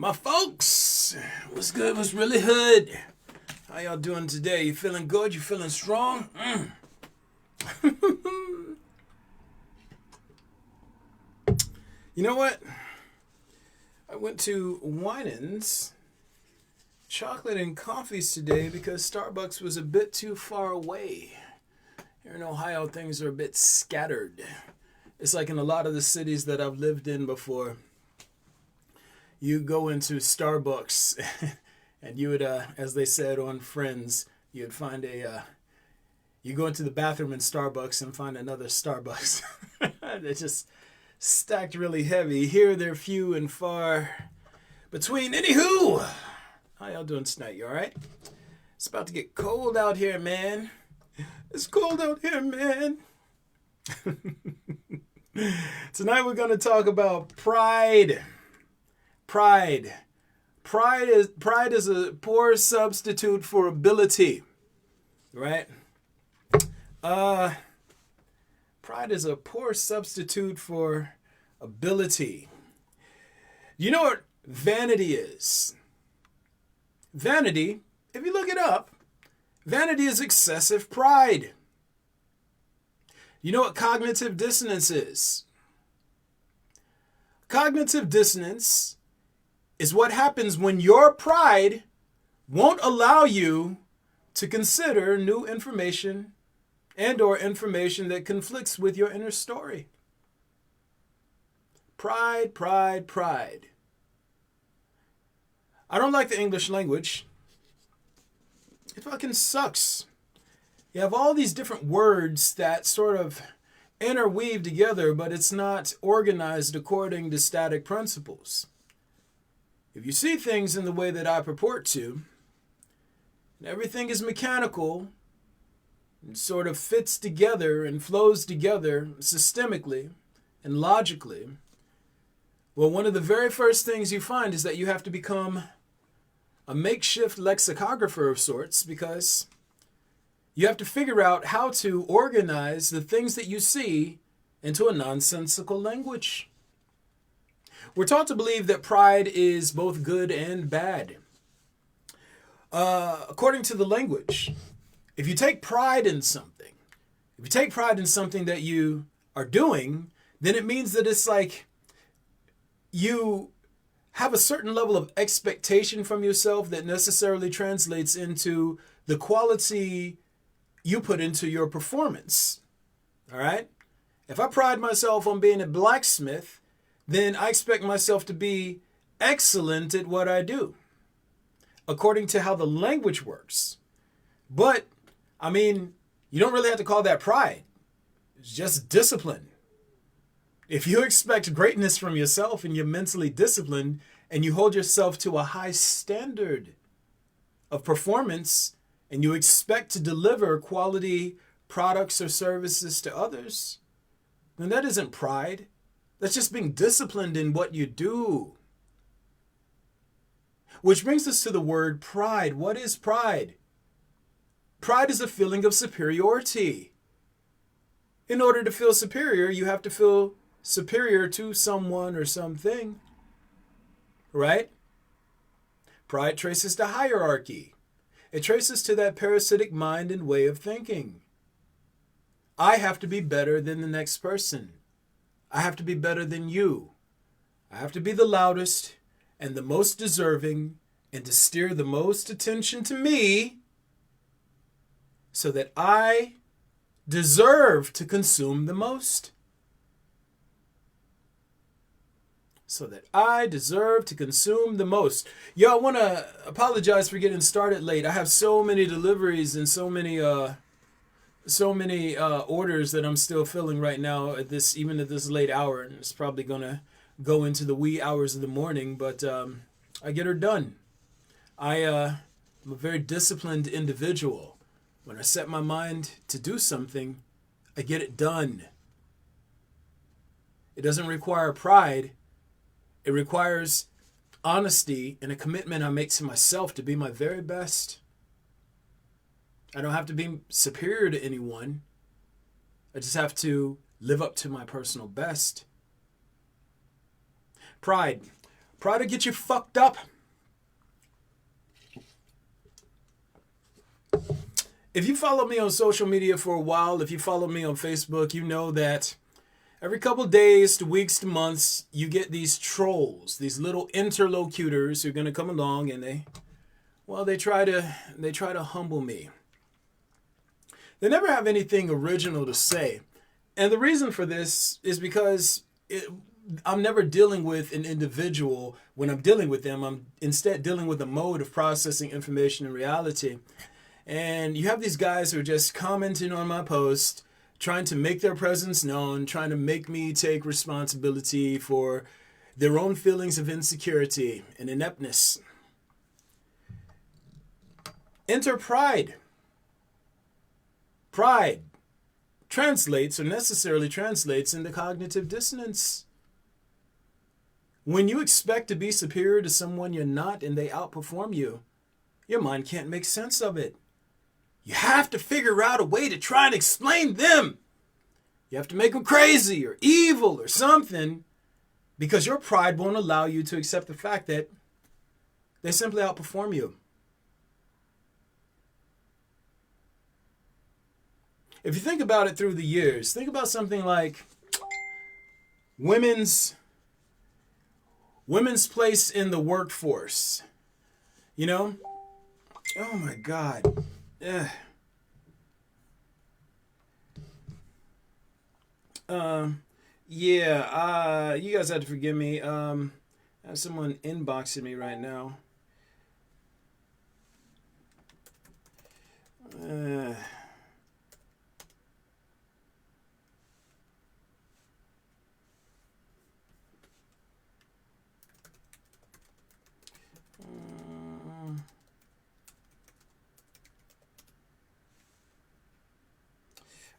My folks, what's good? What's really hood? How y'all doing today? You feeling good? You feeling strong? You know what? I went to Winans Chocolate and Coffees today because Starbucks was a bit too far away. Here in Ohio, things are a bit scattered. It's like in a lot of the cities that I've lived in before. You go into Starbucks and you would, as they said on Friends, you'd find you go into the bathroom in Starbucks and find another Starbucks. They're just stacked really heavy. Here they're few and far between. Anywho, how y'all doing tonight? You all right? It's about to get cold out here, man. It's cold out here, man. Tonight we're going to talk about pride. Pride is a poor substitute for ability, right? Pride is a poor substitute for ability. You know what vanity is? Vanity, if you look it up, vanity is excessive pride. You know what cognitive dissonance is? Cognitive dissonance is what happens when your pride won't allow you to consider new information and or information that conflicts with your inner story. Pride, pride, pride. I don't like the English language. It fucking sucks. You have all these different words that sort of interweave together, but it's not organized according to static principles. If you see things in the way that I purport to, and everything is mechanical and sort of fits together and flows together systemically and logically, well, one of the very first things you find is that you have to become a makeshift lexicographer of sorts, because you have to figure out how to organize the things that you see into a nonsensical language. We're taught to believe that pride is both good and bad. According to the language, if you take pride in something, that you are doing, then it means that it's like you have a certain level of expectation from yourself that necessarily translates into the quality you put into your performance. All right? If I pride myself on being a blacksmith, then I expect myself to be excellent at what I do, according to how the language works. But, I mean, you don't really have to call that pride. It's just discipline. If you expect greatness from yourself and you're mentally disciplined and you hold yourself to a high standard of performance and you expect to deliver quality products or services to others, then that isn't pride. That's just being disciplined in what you do. Which brings us to the word pride. What is pride? Pride is a feeling of superiority. In order to feel superior, you have to feel superior to someone or something. Right? Pride traces to hierarchy. It traces to that parasitic mind and way of thinking. I have to be better than the next person. I have to be better than you. I have to be the loudest and the most deserving and to steer the most attention to me so that I deserve to consume the most. So that I deserve to consume the most. Yo, I want to apologize for getting started late. I have so many deliveries and so many orders that I'm still filling right now at this late hour, and it's probably gonna go into the wee hours of the morning, but I get her done. I'm a very disciplined individual. When I set my mind to do something, I get it done. It doesn't require pride. It requires honesty and a commitment I make to myself to be my very best. I don't have to be superior to anyone. I just have to live up to my personal best. Pride. Pride will get you fucked up. If you follow me on social media for a while, if you follow me on Facebook, you know that every couple of days to weeks to months, you get these trolls, these little interlocutors who are going to come along and they try to humble me. They never have anything original to say. And the reason for this is because I'm never dealing with an individual. When I'm dealing with them, I'm instead dealing with a mode of processing information and reality. And you have these guys who are just commenting on my post, trying to make their presence known, trying to make me take responsibility for their own feelings of insecurity and ineptness. Enter pride. Pride translates, or necessarily translates, into cognitive dissonance. When you expect to be superior to someone you're not and they outperform you, your mind can't make sense of it. You have to figure out a way to try and explain them. You have to make them crazy or evil or something, because your pride won't allow you to accept the fact that they simply outperform you. If you think about it through the years, think about something like women's place in the workforce. You know? Oh my God. Yeah. You guys have to forgive me. I have someone inboxing me right now.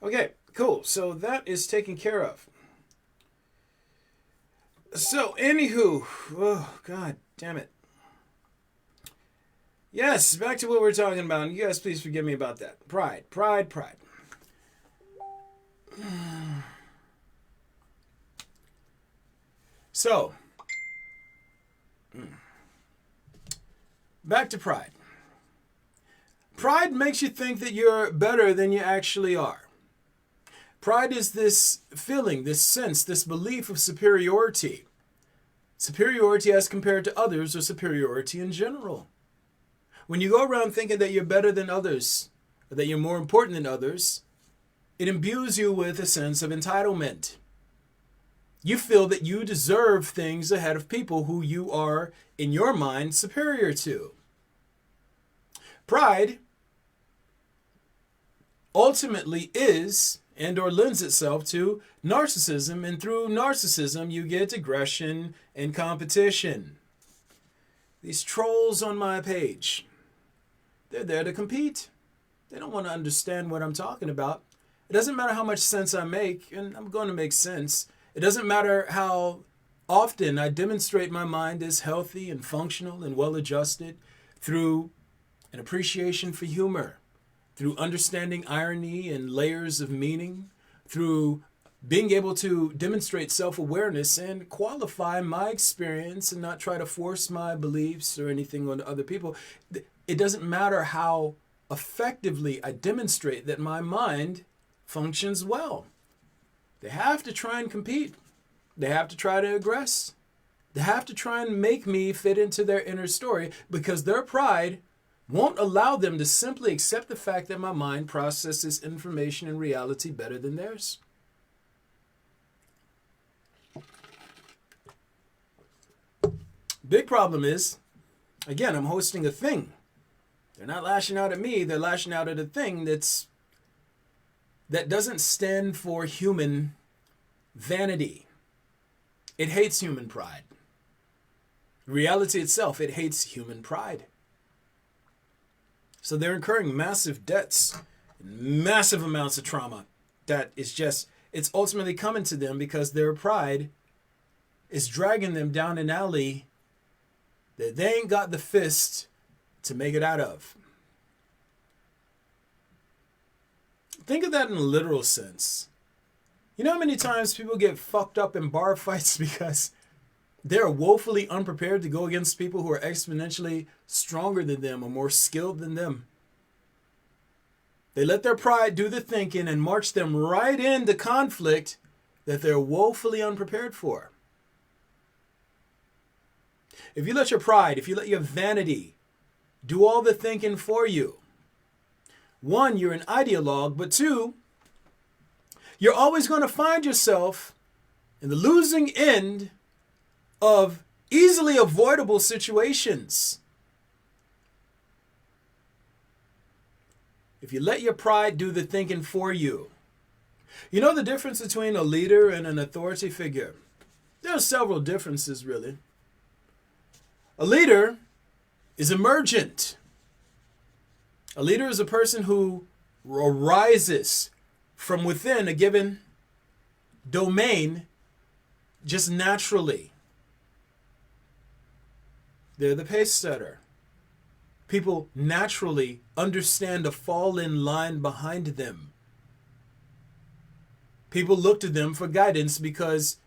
Okay, cool. So that is taken care of. So, anywho, oh, God damn it. Yes, back to what we're talking about. You guys, please forgive me about that. Pride. So, back to pride. Pride makes you think that you're better than you actually are. Pride is this feeling, this sense, this belief of superiority. Superiority as compared to others, or superiority in general. When you go around thinking that you're better than others, or that you're more important than others, it imbues you with a sense of entitlement. You feel that you deserve things ahead of people who you are, in your mind, superior to. Pride ultimately is and or lends itself to narcissism, and through narcissism you get aggression and competition. These trolls on my page, they're there to compete. They don't want to understand what I'm talking about. It doesn't matter how much sense I make, and I'm going to make sense. It doesn't matter how often I demonstrate my mind is healthy and functional and well-adjusted through an appreciation for humor, through understanding irony and layers of meaning, through being able to demonstrate self-awareness and qualify my experience and not try to force my beliefs or anything on other people. It doesn't matter how effectively I demonstrate that my mind functions well. They have to try and compete. They have to try to aggress. They have to try and make me fit into their inner story, because their pride won't allow them to simply accept the fact that my mind processes information and reality better than theirs. Big problem is, again, I'm hosting a thing. They're not lashing out at me, they're lashing out at a thing that doesn't stand for human vanity. It hates human pride. Reality itself, it hates human pride. So they're incurring massive debts, massive amounts of trauma that is just, it's ultimately coming to them because their pride is dragging them down an alley that they ain't got the fist to make it out of. Think of that in a literal sense. You know how many times people get fucked up in bar fights because they're woefully unprepared to go against people who are exponentially stronger than them or more skilled than them. They let their pride do the thinking and march them right into conflict that they're woefully unprepared for. If you let your pride, if you let your vanity do all the thinking for you, one, you're an ideologue, but two, you're always going to find yourself in the losing end of easily avoidable situations. If you let your pride do the thinking for you. You know the difference between a leader and an authority figure? There are several differences, really. A leader is emergent. A leader is a person who arises from within a given domain just naturally. They're the pace setter. People naturally understand a fall in line behind them. People look to them for guidance because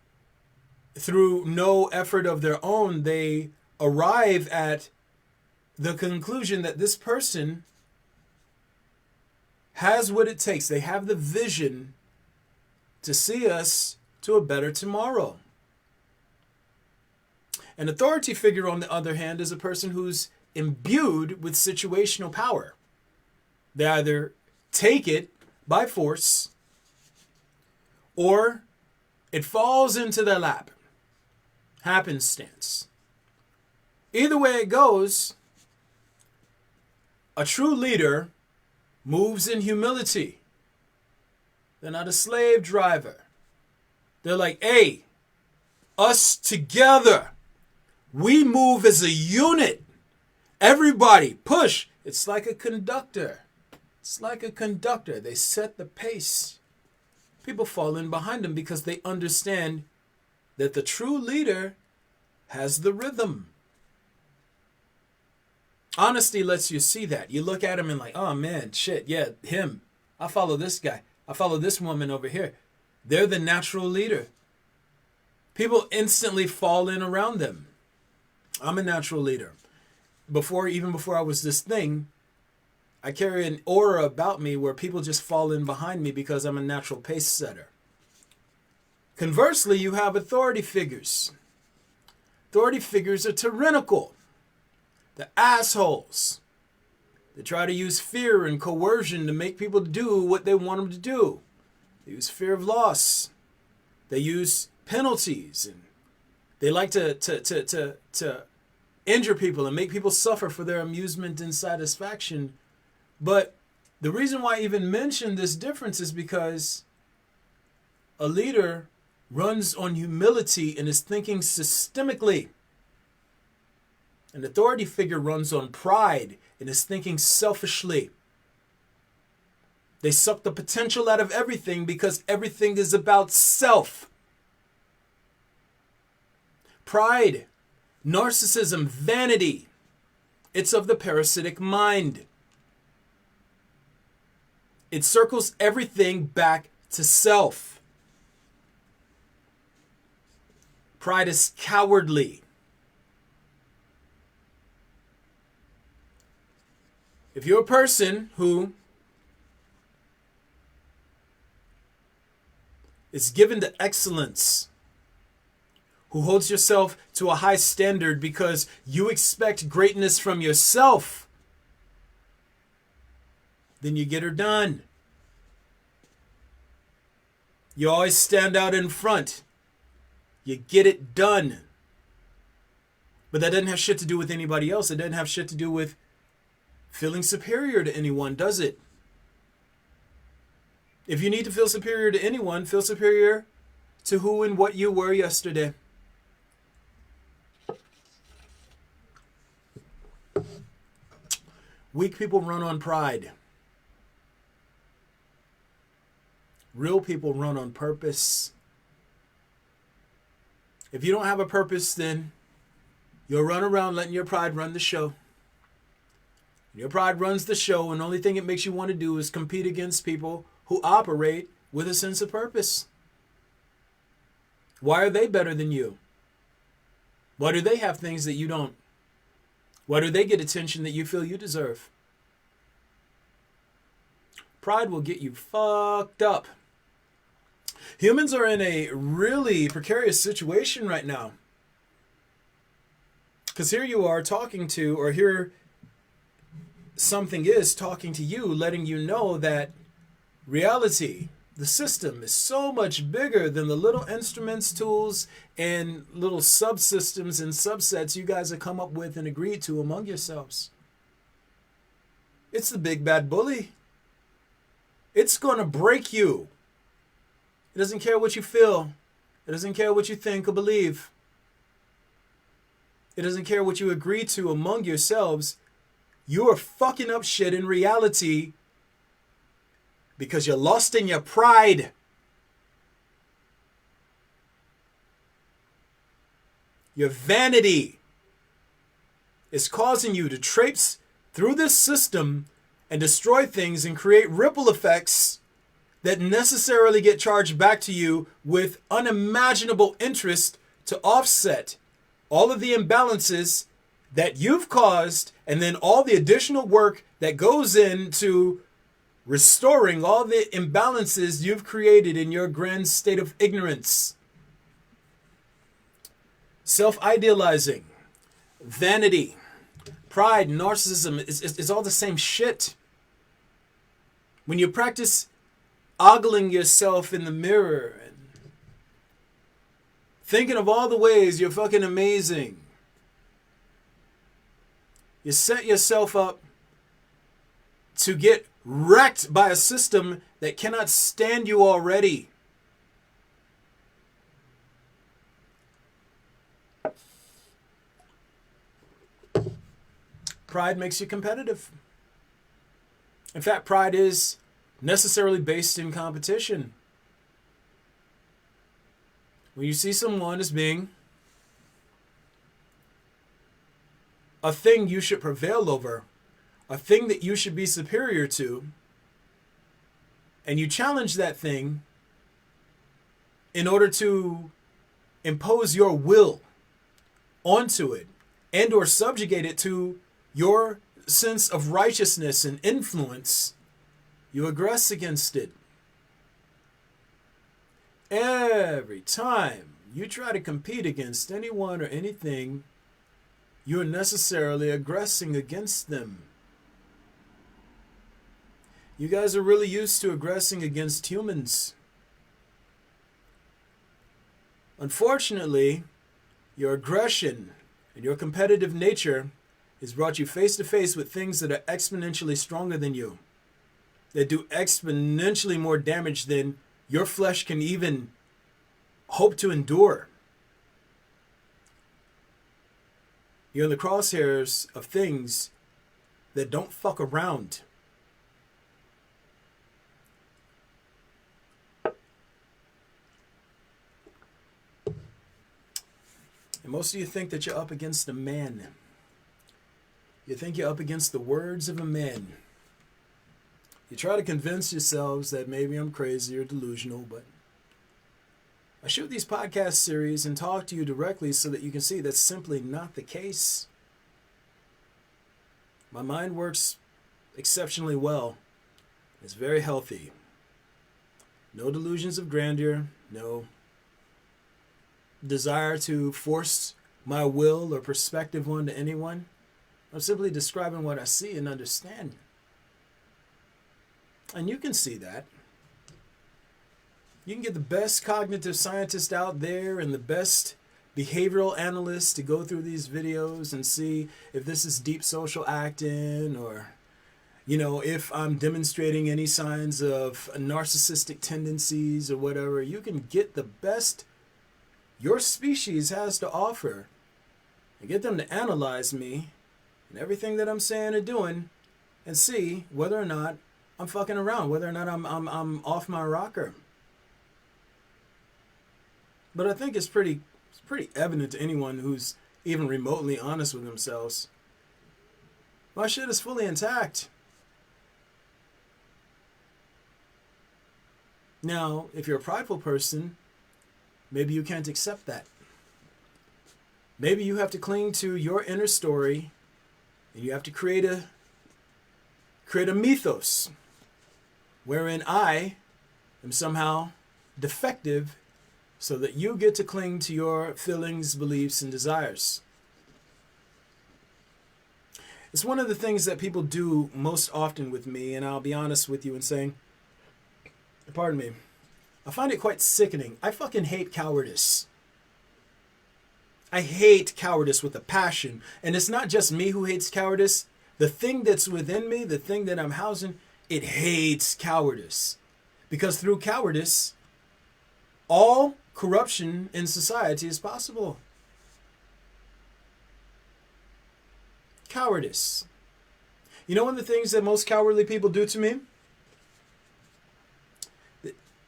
through no effort of their own, they arrive at the conclusion that this person has what it takes. They have the vision to see us to a better tomorrow. An authority figure, on the other hand, is a person who's imbued with situational power. They either take it by force or it falls into their lap. Happenstance. Either way it goes, a true leader moves in humility. They're not a slave driver. They're like, hey, us together. We move as a unit. Everybody push. It's like a conductor. It's like a conductor. They set the pace. People fall in behind them because they understand that the true leader has the rhythm. Honesty lets you see that. You look at him and like, oh man, shit, yeah, him. I follow this guy. I follow this woman over here. They're the natural leader. People instantly fall in around them. I'm a natural leader. Even before I was this thing, I carry an aura about me where people just fall in behind me because I'm a natural pace setter. Conversely, you have authority figures. Authority figures are tyrannical. The assholes. They try to use fear and coercion to make people do what they want them to do. They use fear of loss. They use penalties, and they like to injure people and make people suffer for their amusement and satisfaction. But the reason why I even mention this difference is because a leader runs on humility and is thinking systemically. An authority figure runs on pride and is thinking selfishly. They suck the potential out of everything because everything is about self. Pride, narcissism, vanity. It's of the parasitic mind. It circles everything back to self. Pride is cowardly. If you're a person who is given to excellence, who holds yourself to a high standard because you expect greatness from yourself, then you get her done. You always stand out in front. You get it done. But that doesn't have shit to do with anybody else. It doesn't have shit to do with feeling superior to anyone, does it? If you need to feel superior to anyone, feel superior to who and what you were yesterday. Weak people run on pride. Real people run on purpose. If you don't have a purpose, then you'll run around letting your pride run the show. Your pride runs the show, and the only thing it makes you want to do is compete against people who operate with a sense of purpose. Why are they better than you? Why do they have things that you don't? Why do they get attention that you feel you deserve? Pride will get you fucked up. Humans are in a really precarious situation right now. Because here you are talking to, or here something is talking to you, letting you know that reality, the system, is so much bigger than the little instruments, tools, and little subsystems and subsets you guys have come up with and agreed to among yourselves. It's the big bad bully. It's going to break you. It doesn't care what you feel. It doesn't care what you think or believe. It doesn't care what you agree to among yourselves. You are fucking up shit in reality because you're lost in your pride. Your vanity is causing you to traipse through this system and destroy things and create ripple effects that necessarily get charged back to you with unimaginable interest to offset all of the imbalances that you've caused, and then all the additional work that goes into restoring all the imbalances you've created in your grand state of ignorance. Self-idealizing, vanity, pride, narcissism is all the same shit. When you practice ogling yourself in the mirror and thinking of all the ways you're fucking amazing, you set yourself up to get wrecked by a system that cannot stand you already. Pride makes you competitive. In fact, pride is necessarily based in competition. When you see someone as being a thing you should prevail over, a thing that you should be superior to, and you challenge that thing in order to impose your will onto it and or subjugate it to your sense of righteousness and influence, you aggress against it. Every time you try to compete against anyone or anything, you're necessarily aggressing against them. You guys are really used to aggressing against humans. Unfortunately, your aggression and your competitive nature has brought you face to face with things that are exponentially stronger than you, that do exponentially more damage than your flesh can even hope to endure. You're in the crosshairs of things that don't fuck around. And most of you think that you're up against a man. You think you're up against the words of a man. You try to convince yourselves that maybe I'm crazy or delusional, but I shoot these podcast series and talk to you directly so that you can see that's simply not the case. My mind works exceptionally well. It's very healthy. No delusions of grandeur, no desire to force my will or perspective onto anyone. I'm simply describing what I see and understand. And you can see that. You can get the best cognitive scientist out there and the best behavioral analysts to go through these videos and see if this is deep social acting or, if I'm demonstrating any signs of narcissistic tendencies or whatever. You can get the best your species has to offer and get them to analyze me and everything that I'm saying or doing and see whether or not I'm fucking around, whether or not I'm off my rocker. But I think it's pretty evident to anyone who's even remotely honest with themselves. My shit is fully intact. Now, if you're a prideful person, maybe you can't accept that. Maybe you have to cling to your inner story, and you have to create a mythos wherein I am somehow defective so that you get to cling to your feelings, beliefs, and desires. It's one of the things that people do most often with me, and I'll be honest with you in saying, pardon me, I find it quite sickening. I fucking hate cowardice. I hate cowardice with a passion. And it's not just me who hates cowardice. The thing that's within me, the thing that I'm housing, it hates cowardice. Because through cowardice, all corruption in society is possible. Cowardice. You know one of the things that most cowardly people do to me?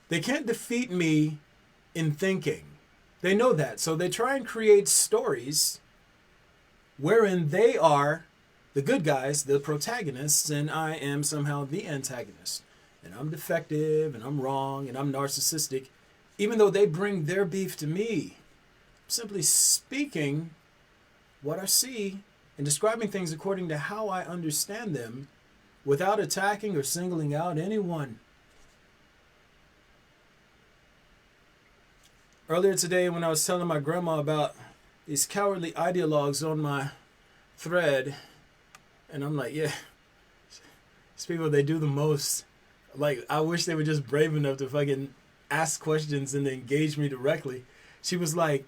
They can't defeat me in thinking. They know that. So they try and create stories wherein they are the good guys, the protagonists, and I am somehow the antagonist. And I'm defective, and I'm wrong, and I'm narcissistic, even though they bring their beef to me. I'm simply speaking what I see and describing things according to how I understand them without attacking or singling out anyone. Earlier today, when I was telling my grandma about these cowardly ideologues on my thread, and I'm like, yeah, these people, they do the most. Like, I wish they were just brave enough to fucking ask questions and engage me directly. She was like,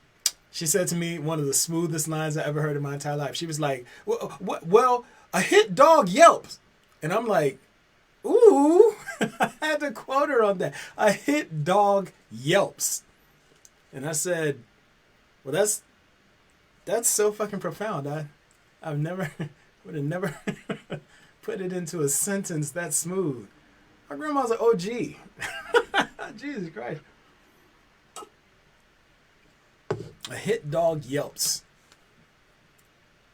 she said to me one of the smoothest lines I ever heard in my entire life. She was like, well, a hit dog yelps. And I'm like, ooh, I had to quote her on that. A hit dog yelps. And I said, well, that's so fucking profound. I've never, would have never put it into a sentence that smooth. My grandma's an OG. Jesus Christ. A hit dog yelps.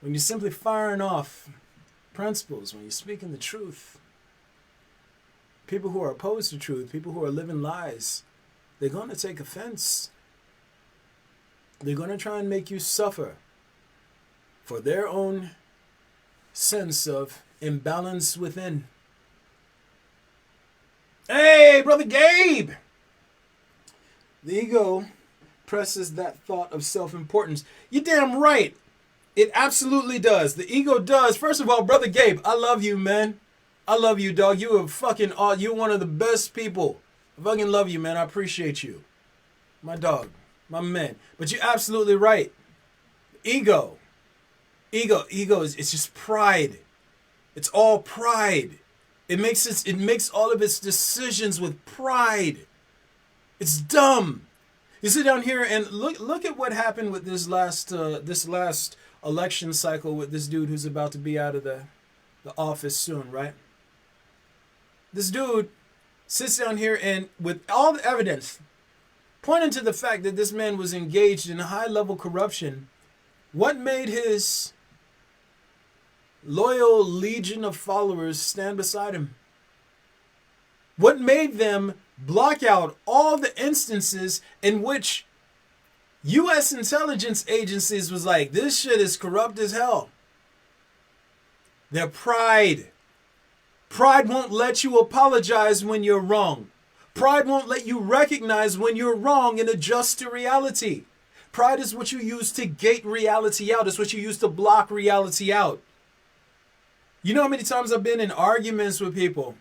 When you're simply firing off principles, when you're speaking the truth, people who are opposed to truth, people who are living lies, they're going to take offense. They're going to try and make you suffer for their own sense of imbalance within. Hey, Brother Gabe! The ego presses that thought of self-importance. You're damn right. It absolutely does. The ego does. First of all, Brother Gabe, I love you, man. I love you, dog. You are fucking you're one of the best people. I fucking love you, man. I appreciate you. My dog. My man. But you're absolutely right. Ego is, it's just pride. It's all pride. It makes all of its decisions with pride. It's dumb. You sit down here and look at what happened with this last election cycle with this dude who's about to be out of the office soon, right? This dude sits down here and with all the evidence pointing to the fact that this man was engaged in high-level corruption, what made his loyal legion of followers stand beside him? What made them block out all the instances in which U.S. intelligence agencies was like, this shit is corrupt as hell? Their pride. Pride won't let you apologize when you're wrong. Pride won't let you recognize when you're wrong and adjust to reality. Pride is what you use to gate reality out. It's what you use to block reality out. You know how many times I've been in arguments with people?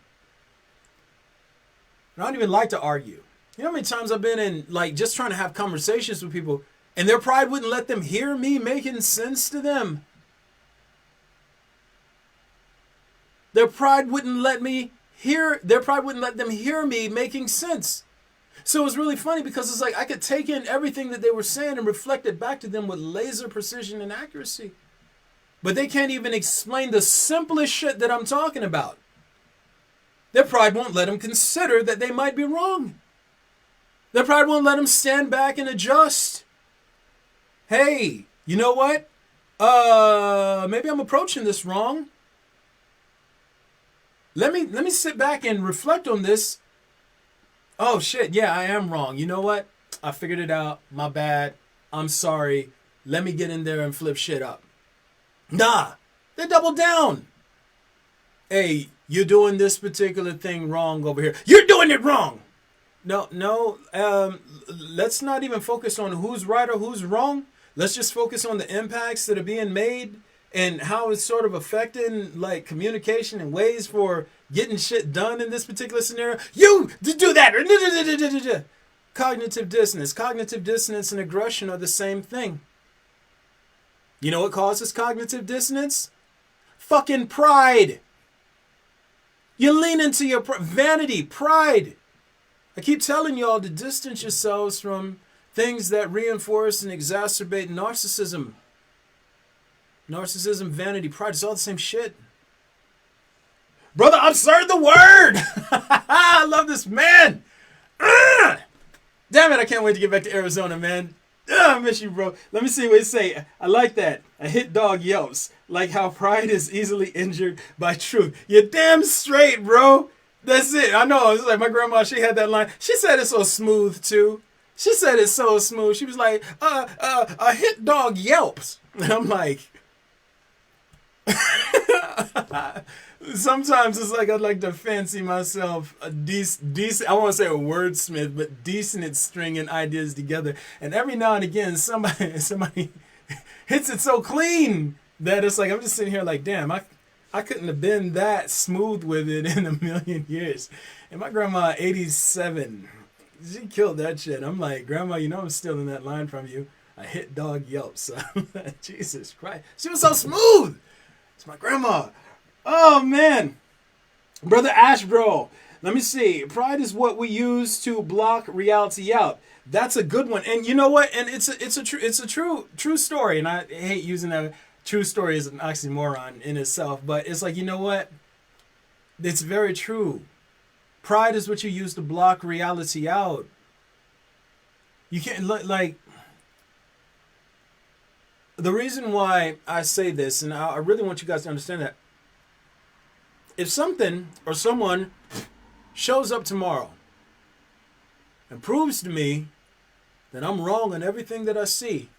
I don't even like to argue. You know how many times I've been in, like, just trying to have conversations with people, and their pride wouldn't let them hear me making sense to them. Their pride wouldn't let them hear me making sense. So it was really funny because it's like I could take in everything that they were saying and reflect it back to them with laser precision and accuracy. But they can't even explain the simplest shit that I'm talking about. Their pride won't let them consider that they might be wrong. Their pride won't let them stand back and adjust. Hey, you know what? Maybe I'm approaching this wrong. Let me sit back and reflect on this. Oh shit, yeah, I am wrong. You know what? I figured it out. My bad. I'm sorry. let me get in there and flip shit up. Nah, they double down. Hey, you're doing this particular thing wrong over here. You're doing it wrong. No. Let's not even focus on who's right or who's wrong. Let's just focus on the impacts that are being made and how it's sort of affecting like communication and ways for getting shit done in this particular scenario. You do that. Cognitive dissonance. Cognitive dissonance and aggression are the same thing. You know what causes cognitive dissonance? Fucking pride. You lean into your vanity, pride. I keep telling y'all to distance yourselves from things that reinforce and exacerbate narcissism. Narcissism, vanity, pride, it's all the same shit. Brother, absurd the word! I love this man! Damn it, I can't wait to get back to Arizona, man. I miss you, bro. Let me see what it say. I like that. A hit dog yelps. Like how pride is easily injured by truth. You're damn straight, bro. That's it. I know. It's like my grandma, she had that line. She said it so smooth, too. She said it so smooth. She was like, a hit dog yelps. And I'm like... Sometimes it's like I'd like to fancy myself a decent, I won't say a wordsmith, but decent at stringing ideas together. And every now and again, somebody hits it so clean that it's like I'm just sitting here like, damn, I couldn't have been that smooth with it in a million years. And my grandma, 87, she killed that shit. I'm like, Grandma, you know I'm stealing that line from you. A hit dog yelps. Jesus Christ. She was so smooth. It's my grandma. Oh, man. Brother Ashbro, let me see. Pride is what we use to block reality out. That's a good one. And you know what? And it's a true story. And I hate using that true story as an oxymoron in itself. But it's like, you know what? It's very true. Pride is what you use to block reality out. You can't, like... The reason why I say this, and I really want you guys to understand that, if something or someone shows up tomorrow and proves to me that I'm wrong on everything that I see,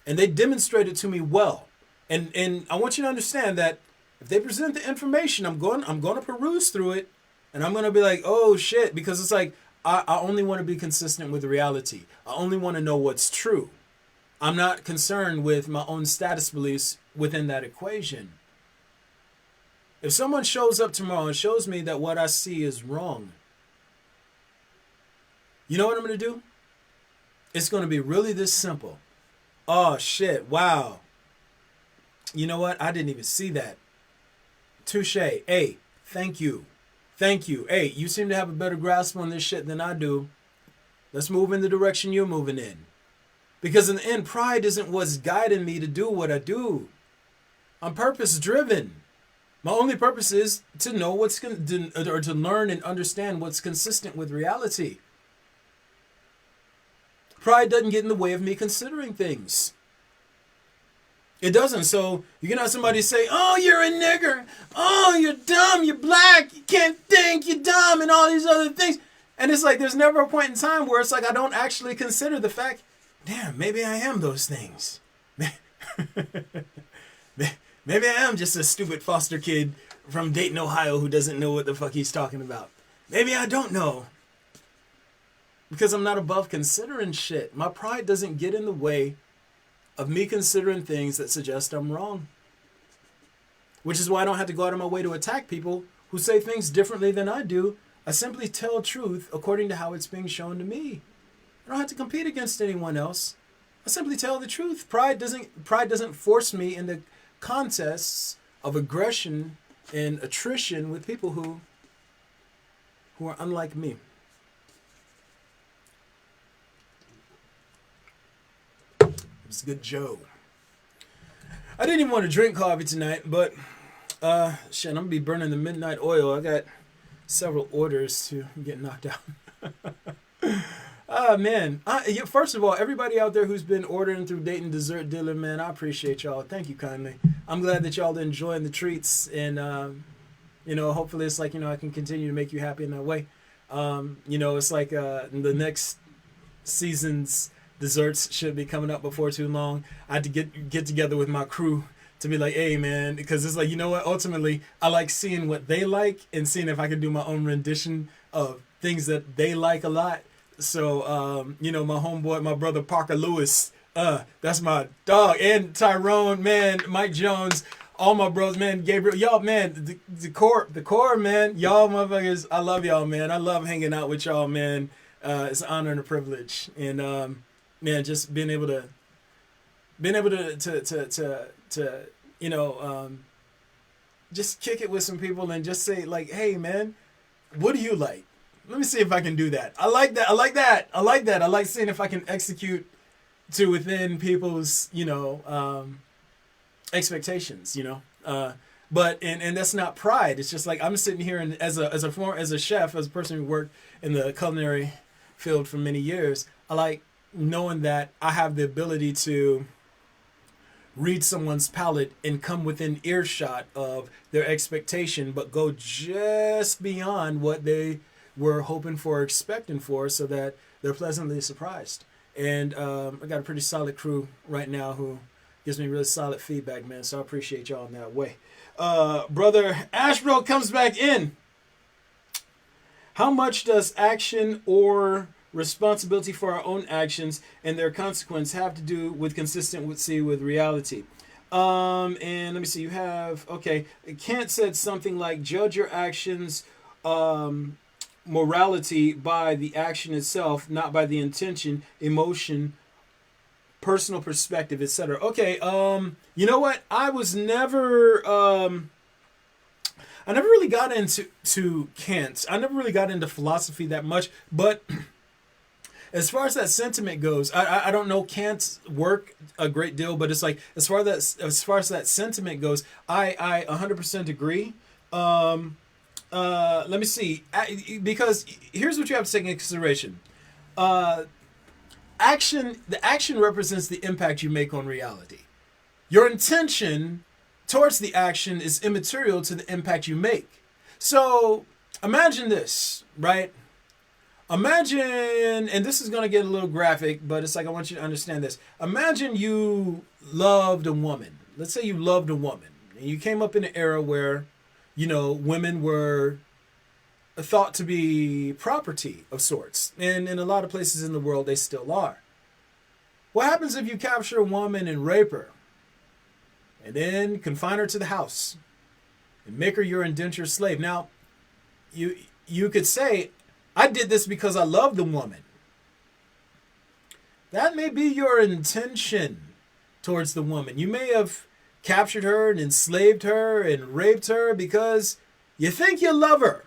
and they demonstrate it to me well, and I want you to understand that if they present the information, I'm going to peruse through it, and I'm going to be like, oh shit, because it's like I only want to be consistent with reality. I only want to know what's true. I'm not concerned with my own status beliefs within that equation. If someone shows up tomorrow and shows me that what I see is wrong, you know what I'm going to do? It's going to be really this simple. Oh, shit. Wow. You know what? I didn't even see that. Touche. Hey, thank you. Thank you. Hey, you seem to have a better grasp on this shit than I do. Let's move in the direction you're moving in. Because in the end, pride isn't what's guiding me to do what I do. I'm purpose driven. My only purpose is to know or to learn and understand what's consistent with reality. Pride doesn't get in the way of me considering things. It doesn't. So you can have somebody say, oh, you're a nigger. Oh, you're dumb. You're black. You can't think. You're dumb and all these other things. And it's like there's never a point in time where it's like I don't actually consider the fact, damn, maybe I am those things. Maybe I am just a stupid foster kid from Dayton, Ohio who doesn't know what the fuck he's talking about. Maybe I don't know. Because I'm not above considering shit. My pride doesn't get in the way of me considering things that suggest I'm wrong. Which is why I don't have to go out of my way to attack people who say things differently than I do. I simply tell truth according to how it's being shown to me. I don't have to compete against anyone else. I simply tell the truth. Pride doesn't force me into contests of aggression and attrition with people who are unlike me. It's a good Joe. I didn't even want to drink coffee tonight, but shit, I'm gonna be burning the midnight oil. I got several orders to get knocked out. Oh, man. First of all, everybody out there who's been ordering through Dayton Dessert Dealer, man, I appreciate y'all. Thank you kindly. I'm glad that y'all are enjoying the treats. And, hopefully it's like, I can continue to make you happy in that way. It's like the next season's desserts should be coming up before too long. I had to get together with my crew to be like, hey man, because it's like, you know what? Ultimately, I like seeing what they like and seeing if I can do my own rendition of things that they like a lot. So, you know, my homeboy, my brother Parker Lewis, that's my dog, and Tyrone, man, Mike Jones, all my bros, man, Gabriel, y'all, man, the core, man, y'all motherfuckers, I love y'all, man. I love hanging out with y'all, man. It's an honor and a privilege, and man, just being able to you know, just kick it with some people and just say like, hey man, what do you like? Let me see if I can do that. I like that. I like seeing if I can execute to within people's, you know, expectations, you know. But and that's not pride. It's just like I'm sitting here and as a chef, as a person who worked in the culinary field for many years, I like knowing that I have the ability to read someone's palate and come within earshot of their expectation, but go just beyond what they were hoping for or expecting for, so that they're pleasantly surprised. And I got a pretty solid crew right now who gives me really solid feedback, man. So I appreciate y'all in that way. Brother Ashbro comes back in. How much does action or responsibility for our own actions and their consequence have to do with consistency with reality? And let me see, you have, okay, Kant said something like, judge your actions, morality by the action itself, not by the intention, emotion, personal perspective, etc. Okay, you know what? I never really got into Kant. I never really got into philosophy that much, but as far as that sentiment goes, I don't know Kant's work a great deal, but it's like as far as that sentiment goes, I 100% agree. Let me see, because here's what you have to take into consideration. The action represents the impact you make on reality. Your intention towards the action is immaterial to the impact you make. So imagine this, right? Imagine, and this is going to get a little graphic, but it's like I want you to understand this. Imagine you loved a woman. Let's say you loved a woman, and you came up in an era where, you know, women were thought to be property of sorts. And in a lot of places in the world, they still are. What happens if you capture a woman and rape her, and then confine her to the house and make her your indentured slave? Now, you could say, I did this because I love the woman. That may be your intention towards the woman. You may have captured her and enslaved her and raped her because you think you love her.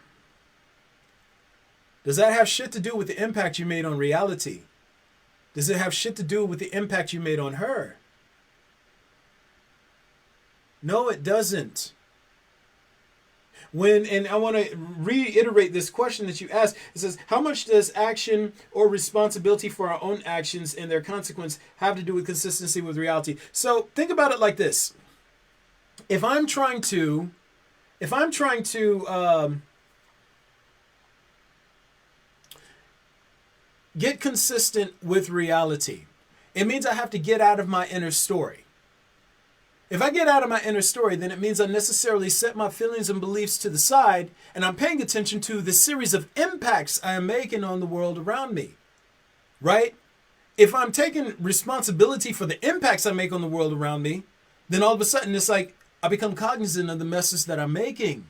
Does that have shit to do with the impact you made on reality? Does it have shit to do with the impact you made on her? No, it doesn't. And I want to reiterate this question that you asked. It says, how much does action or responsibility for our own actions and their consequence have to do with consistency with reality? So think about it like this. If I'm trying to get consistent with reality, it means I have to get out of my inner story. If I get out of my inner story, then it means I necessarily set my feelings and beliefs to the side, and I'm paying attention to the series of impacts I am making on the world around me, right? If I'm taking responsibility for the impacts I make on the world around me, then all of a sudden it's like I become cognizant of the messes that I'm making.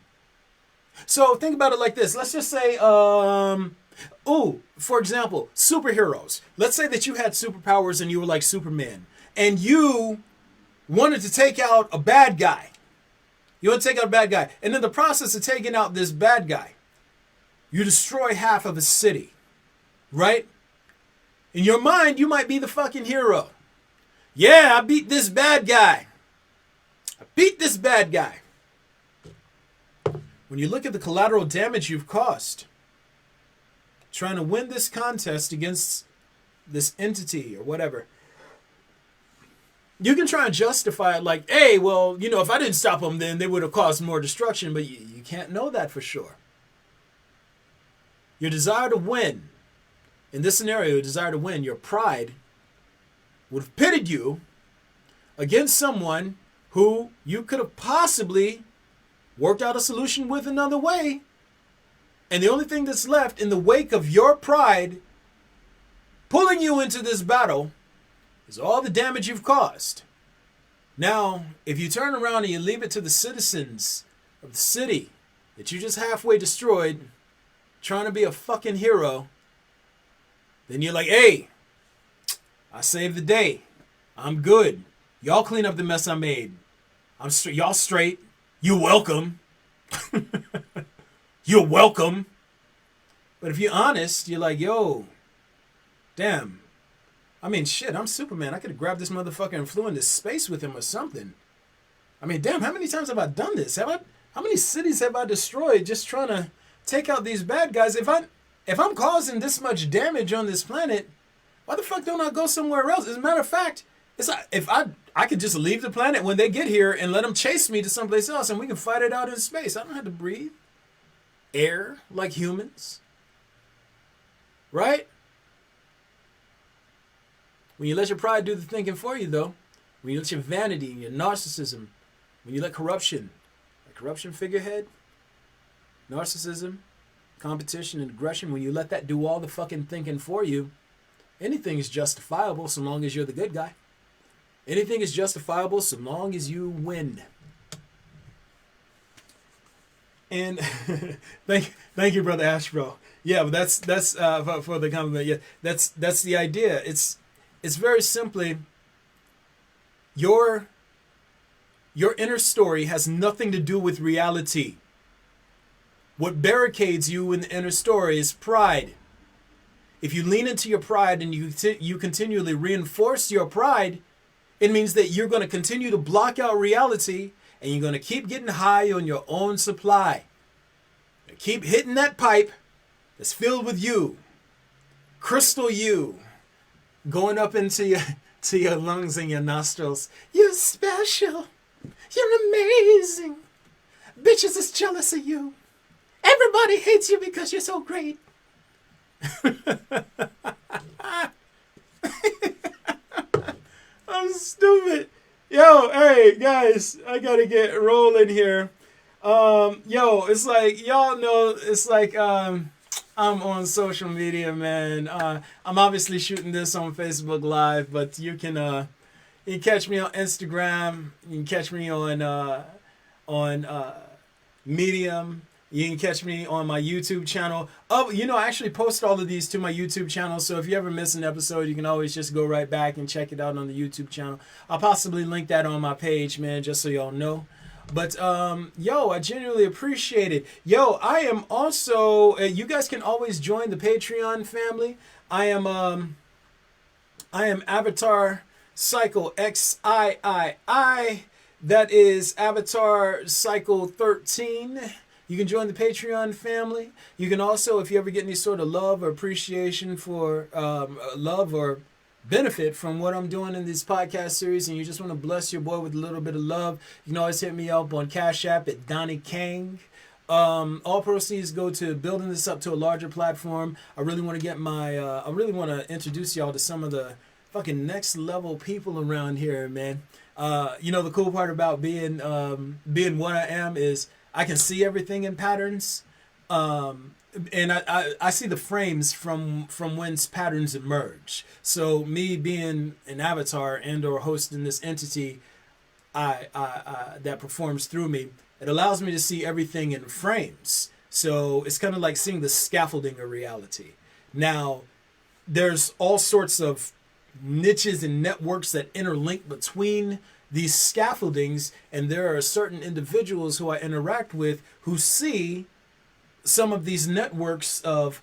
So think about it like this. Let's just say, for example, superheroes. Let's say that you had superpowers and you were like Superman, and you wanted to take out a bad guy. You want to take out a bad guy. And in the process of taking out this bad guy, you destroy half of a city, right? In your mind, you might be the fucking hero. Yeah, I beat this bad guy. When you look at the collateral damage you've caused, trying to win this contest against this entity or whatever, you can try and justify it like, hey, well, you know, if I didn't stop them, then they would have caused more destruction. But you can't know that for sure. Your desire to win, in this scenario, your desire to win, your pride would have pitted you against someone who you could have possibly worked out a solution with another way. And the only thing that's left in the wake of your pride pulling you into this battle is all the damage you've caused. Now, if you turn around and you leave it to the citizens of the city that you just halfway destroyed, trying to be a fucking hero, then you're like, hey, I saved the day. I'm good. Y'all clean up the mess I made. Y'all straight. You're welcome. You're welcome. But if you're honest, you're like, yo, damn. I mean, shit, I'm Superman. I could have grabbed this motherfucker and flew into space with him or something. I mean, damn, how many times have I done this? How many cities have I destroyed just trying to take out these bad guys? If I'm causing this much damage on this planet, why the fuck don't I go somewhere else? As a matter of fact, it's like if I could just leave the planet when they get here and let them chase me to someplace else and we can fight it out in space. I don't have to breathe air like humans. Right? When you let your pride do the thinking for you, though, when you let your vanity and your narcissism, when you let corruption figurehead, narcissism, competition, and aggression, when you let that do all the fucking thinking for you, anything is justifiable so long as you're the good guy. Anything is justifiable so long as you win. And thank you, Brother Ashbro. Yeah, but that's for the compliment. Yeah, that's the idea. It's very simply your inner story has nothing to do with reality. What barricades you in the inner story is pride. If you lean into your pride and you continually reinforce your pride, it means that you're going to continue to block out reality and you're going to keep getting high on your own supply. You keep hitting that pipe that's filled with you, crystal you, going up into your lungs and your nostrils. You're special. You're amazing. Bitches is jealous of you. Everybody hates you because you're so great. I'm stupid. Yo, hey, guys, I gotta get rolling here. It's like, y'all know, it's like, I'm on social media, man. I'm obviously shooting this on Facebook Live, but you can catch me on Instagram. You can catch me on Medium. You can catch me on my YouTube channel. Oh, I actually post all of these to my YouTube channel, so if you ever miss an episode, you can always just go right back and check it out on the YouTube channel. I'll possibly link that on my page, man, just so y'all know. But, I genuinely appreciate it. I am also, you guys can always join the Patreon family. I am Avatar Cycle XIII. That is Avatar Cycle 13. You can join the Patreon family. You can also, if you ever get any sort of love or appreciation for love or benefit from what I'm doing in this podcast series, and you just want to bless your boy with a little bit of love, you can always hit me up on Cash App at Donnie Kang. All proceeds go to building this up to a larger platform. I really want to introduce y'all to some of the fucking next level people around here, man. The cool part about being what I am is I can see everything in patterns, and I see the frames from whence patterns emerge. So me being an avatar and or hosting this entity, that performs through me, it allows me to see everything in frames. So it's kind of like seeing the scaffolding of reality. Now, there's all sorts of niches and networks that interlink between these scaffoldings, and there are certain individuals who I interact with who see some of these networks of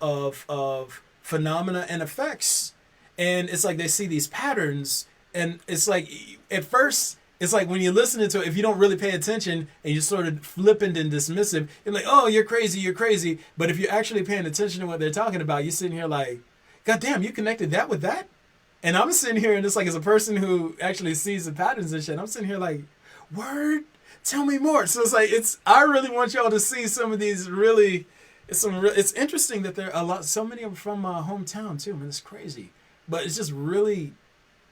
phenomena and effects, and it's like they see these patterns, and it's like at first it's like when you're listening to it, if you don't really pay attention and you're sort of flippant and dismissive, you're like, oh, you're crazy. But if you're actually paying attention to what they're talking about, you're sitting here like, God damn, you connected that with that? And I'm sitting here, and it's like, as a person who actually sees the patterns and shit, I'm sitting here like, word, tell me more. So it's like, I really want y'all to see some of these really, it's interesting that there are so many of them from my hometown too, man. It's crazy. But it's just really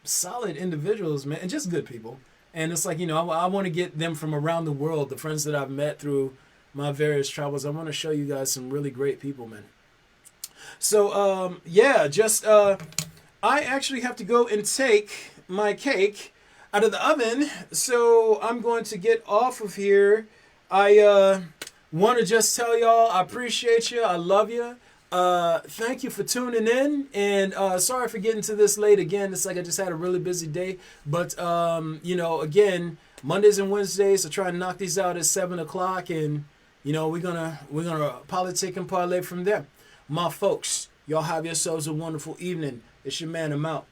solid individuals, man, and just good people. And it's like, I want to get them from around the world, the friends that I've met through my various travels. I want to show you guys some really great people, man. So, I actually have to go and take my cake out of the oven. So I'm going to get off of here. I want to just tell y'all I appreciate you. I love you. Thank you for tuning in. And sorry for getting to this late again. It's like I just had a really busy day. But, again, Mondays and Wednesdays, I try and knock these out at 7 o'clock. And, we're gonna politic and parlay from there. My folks, y'all have yourselves a wonderful evening. It's your man, I'm out.